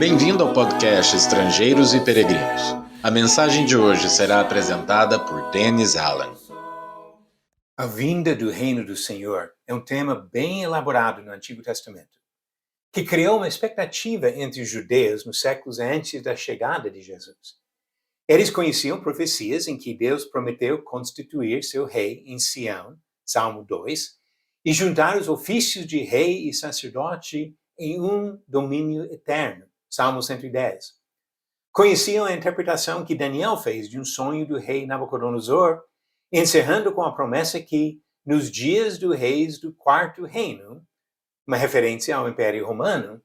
Bem-vindo ao podcast Estrangeiros e Peregrinos. A mensagem de hoje será apresentada por Dennis Allen. A vinda do reino do Senhor é um tema bem elaborado no Antigo Testamento, que criou uma expectativa entre os judeus nos séculos antes da chegada de Jesus. Eles conheciam profecias em que Deus prometeu constituir seu rei em Sião, Salmo 2, e juntar os ofícios de rei e sacerdote em um domínio eterno, Salmo 110. Conheciam a interpretação que Daniel fez de um sonho do rei Nabucodonosor, encerrando com a promessa que, nos dias dos reis do quarto reino, uma referência ao Império Romano,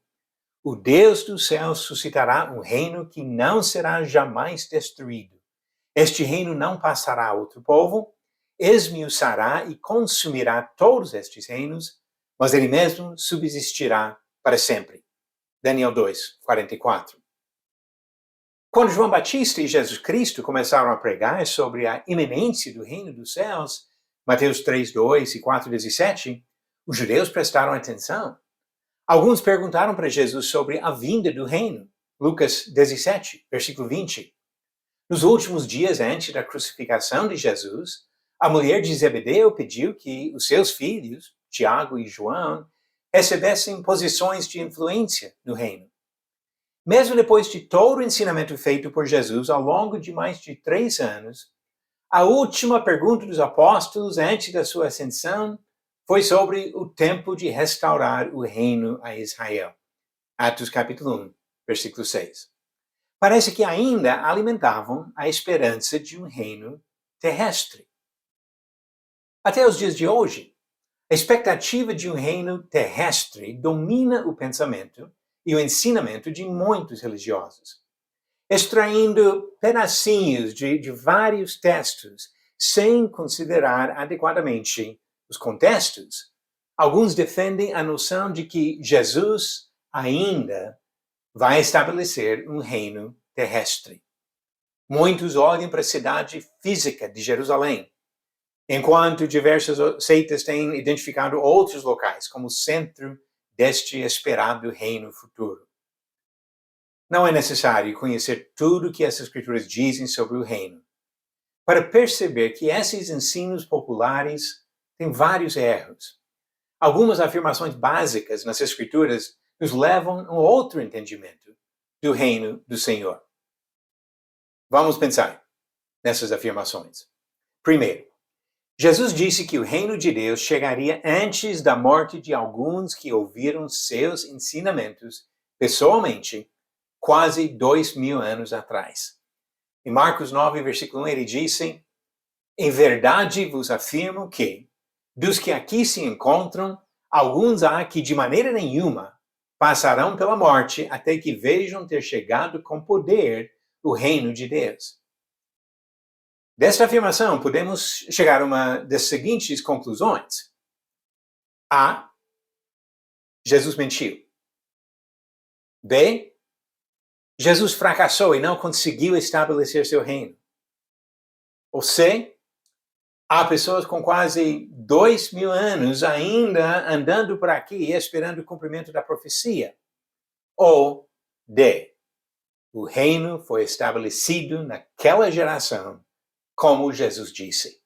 o Deus do céu suscitará um reino que não será jamais destruído. Este reino não passará a outro povo, esmiuçará e consumirá todos estes reinos, mas ele mesmo subsistirá para sempre. Daniel 2, 44. Quando João Batista e Jesus Cristo começaram a pregar sobre a iminência do reino dos céus, Mateus 3, 2 e 4, 17, os judeus prestaram atenção. Alguns perguntaram para Jesus sobre a vinda do reino, Lucas 17, versículo 20. Nos últimos dias antes da crucificação de Jesus, a mulher de Zebedeu pediu que os seus filhos, Tiago e João, recebessem posições de influência no reino. Mesmo depois de todo o ensinamento feito por Jesus ao longo de mais de 3 anos, a última pergunta dos apóstolos antes da sua ascensão foi sobre o tempo de restaurar o reino a Israel. Atos capítulo 1, versículo 6. Parece que ainda alimentavam a esperança de um reino terrestre. Até os dias de hoje, a expectativa de um reino terrestre domina o pensamento e o ensinamento de muitos religiosos. Extraindo pedacinhos de vários textos, sem considerar adequadamente os contextos, alguns defendem a noção de que Jesus ainda vai estabelecer um reino terrestre. Muitos olham para a cidade física de Jerusalém, enquanto diversas seitas têm identificado outros locais como centro deste esperado reino futuro. Não é necessário conhecer tudo o que essas escrituras dizem sobre o reino para perceber que esses ensinos populares têm vários erros. Algumas afirmações básicas nas escrituras nos levam a um outro entendimento do reino do Senhor. Vamos pensar nessas afirmações. Primeiro, Jesus disse que o reino de Deus chegaria antes da morte de alguns que ouviram seus ensinamentos pessoalmente, quase 2000 anos atrás. Em Marcos 9, versículo 1, ele disse: "Em verdade vos afirmo que, dos que aqui se encontram, alguns há que de maneira nenhuma passarão pela morte até que vejam ter chegado com poder o reino de Deus." Desta afirmação, podemos chegar a uma das seguintes conclusões. A. Jesus mentiu. B. Jesus fracassou e não conseguiu estabelecer seu reino. Ou C. Há pessoas com quase 2000 anos ainda andando por aqui esperando o cumprimento da profecia. Ou D. O reino foi estabelecido naquela geração, como Jesus disse.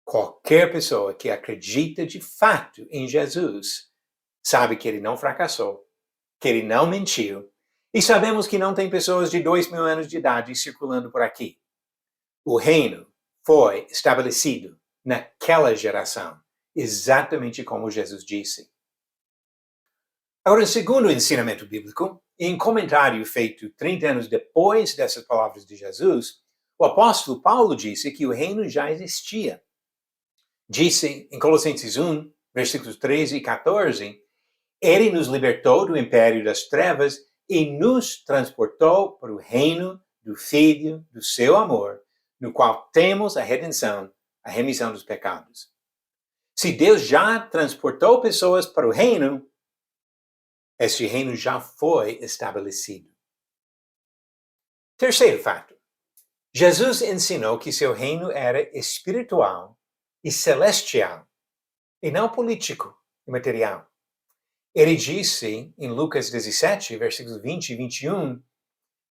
Qualquer pessoa que acredita de fato em Jesus sabe que ele não fracassou, que ele não mentiu, e sabemos que não tem pessoas de 2000 anos de idade circulando por aqui. O reino foi estabelecido naquela geração, exatamente como Jesus disse. Agora, segundo o ensinamento bíblico, em comentário feito 30 anos depois dessas palavras de Jesus, o apóstolo Paulo disse que o reino já existia. Disse em Colossenses 1, versículos 13 e 14, ele nos libertou do império das trevas e nos transportou para o reino do Filho do seu amor, no qual temos a redenção, a remissão dos pecados. Se Deus já transportou pessoas para o reino, este reino já foi estabelecido. Terceiro fato. Jesus ensinou que seu reino era espiritual e celestial, e não político e material. Ele disse em Lucas 17, versículos 20 e 21,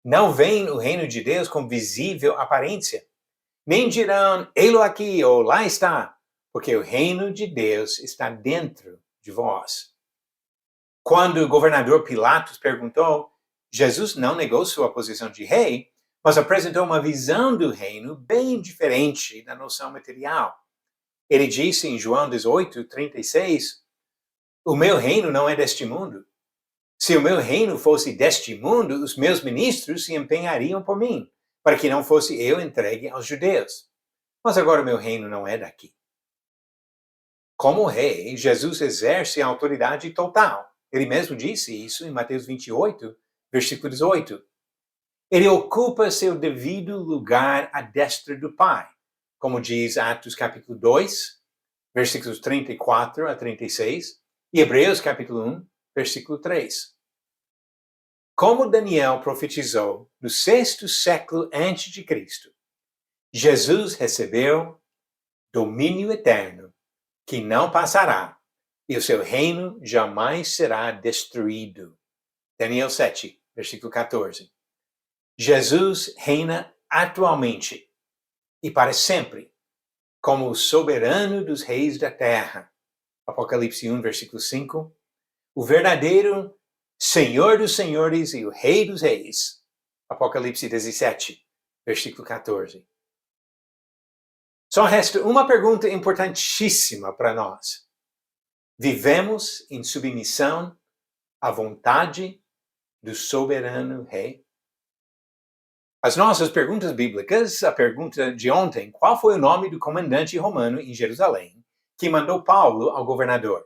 não vem o reino de Deus com visível aparência, nem dirão, ei-lo aqui ou lá está, porque o reino de Deus está dentro de vós. Quando o governador Pilatos perguntou, Jesus não negou sua posição de rei, mas apresentou uma visão do reino bem diferente da noção material. Ele disse em João 18, 36, o meu reino não é deste mundo. Se o meu reino fosse deste mundo, os meus ministros se empenhariam por mim, para que não fosse eu entregue aos judeus. Mas agora o meu reino não é daqui. Como rei, Jesus exerce a autoridade total. Ele mesmo disse isso em Mateus 28, versículo 18. Ele ocupa seu devido lugar à destra do Pai, como diz Atos capítulo 2, versículos 34 a 36, e Hebreus capítulo 1, versículo 3. Como Daniel profetizou no 6º século antes de Cristo, Jesus recebeu domínio eterno, que não passará, e o seu reino jamais será destruído. Daniel 7, versículo 14. Jesus reina atualmente e para sempre, como o soberano dos reis da terra. Apocalipse 1, versículo 5. O verdadeiro Senhor dos senhores e o Rei dos reis. Apocalipse 17, versículo 14. Só resta uma pergunta importantíssima para nós. Vivemos em submissão à vontade do soberano Rei? As nossas perguntas bíblicas, a pergunta de ontem, qual foi o nome do comandante romano em Jerusalém que mandou Paulo ao governador?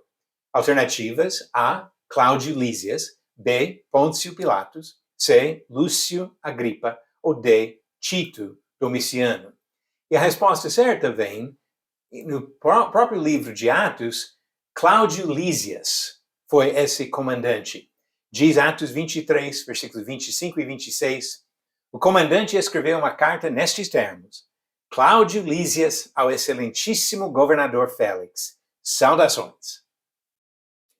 Alternativas: A. Cláudio Lísias, B. Pôncio Pilatos, C. Lúcio Agripa ou D. Tito Domiciano. E a resposta certa vem no próprio livro de Atos. Cláudio Lísias foi esse comandante. Diz Atos 23, versículos 25 e 26. O comandante escreveu uma carta nestes termos. Cláudio Lísias ao excelentíssimo governador Félix. Saudações.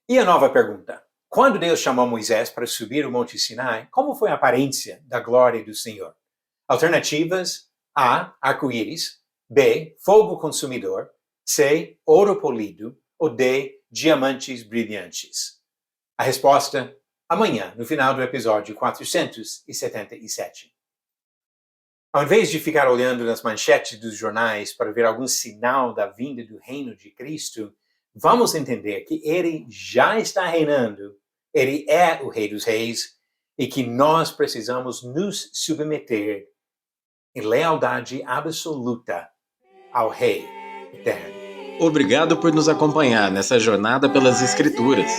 E a nova pergunta. Quando Deus chamou Moisés para subir o Monte Sinai, como foi a aparência da glória do Senhor? Alternativas: A. Arco-íris, B. Fogo consumidor, C. Ouro polido ou D. Diamantes brilhantes. A resposta amanhã, no final do episódio 477. Ao invés de ficar olhando nas manchetes dos jornais para ver algum sinal da vinda do reino de Cristo, vamos entender que ele já está reinando, ele é o Rei dos Reis e que nós precisamos nos submeter em lealdade absoluta ao Rei eterno. Obrigado por nos acompanhar nessa jornada pelas Escrituras.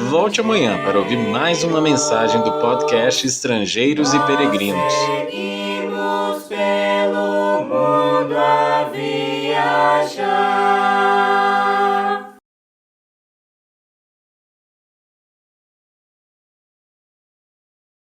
Volte amanhã para ouvir mais uma mensagem do podcast Estrangeiros e Peregrinos. Seguimos pelo mundo a vida.